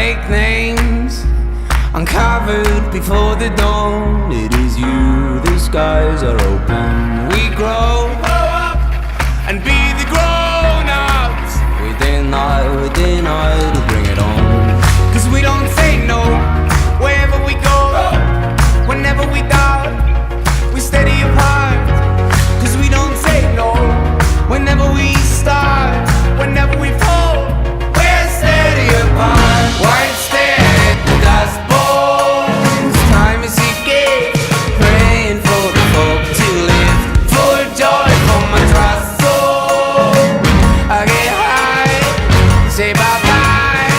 fake names uncovered before the dawn. It is you, the skies are open. We grow up and be the grown-ups. Within I to bring it on. 'Cause we don't say no wherever we go. Whenever we doubt, we steady apart. 'Cause we don't say no whenever we start. Whenever we fall, we're steady apart. White stare, dust bones. Time is ticking, praying for the folk to live. Full joy for my trust soul. I get high, say bye-bye.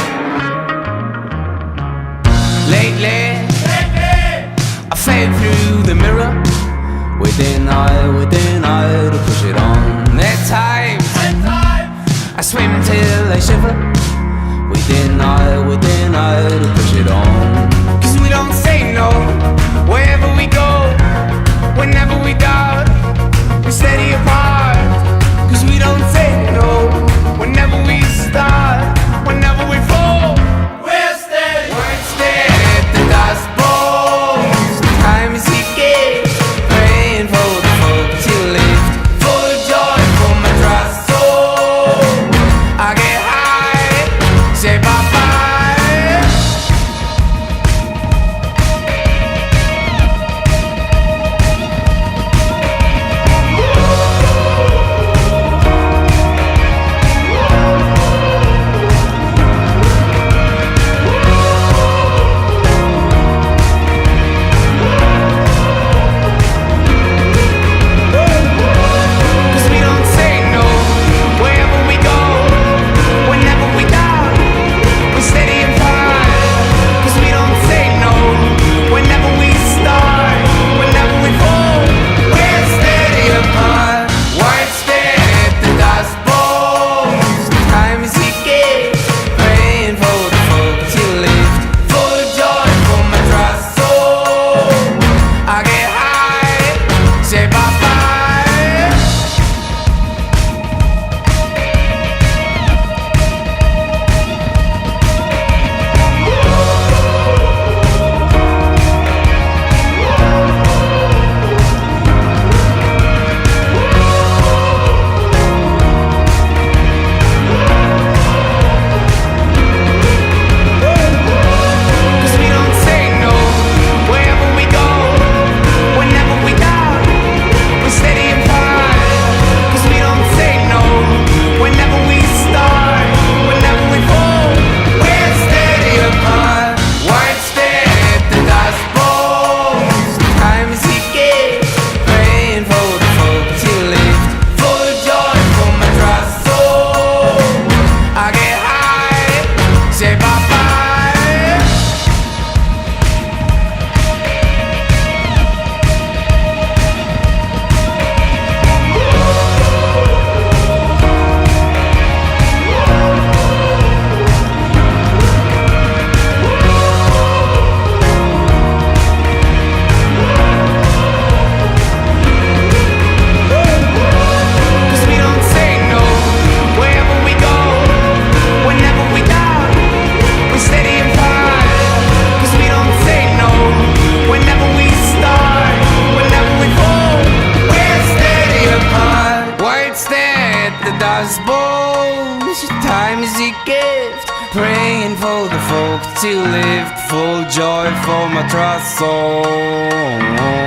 Lately I fade through the mirror. Within I to push it on. At times I swim till I shiver. Within I to push it on. 'Cause we don't say no wherever we go. Whenever we doubt, we steady apart. 'Cause we don't say no whenever we start. Whenever we fall, we're steady. We're steady at the dust bones. Time is ticking, praying for the folk to lift. Full joy for my trust soul. I get high, say bye-bye. Time is a gift, praying for the folk to lift. Full joy for my trust soul.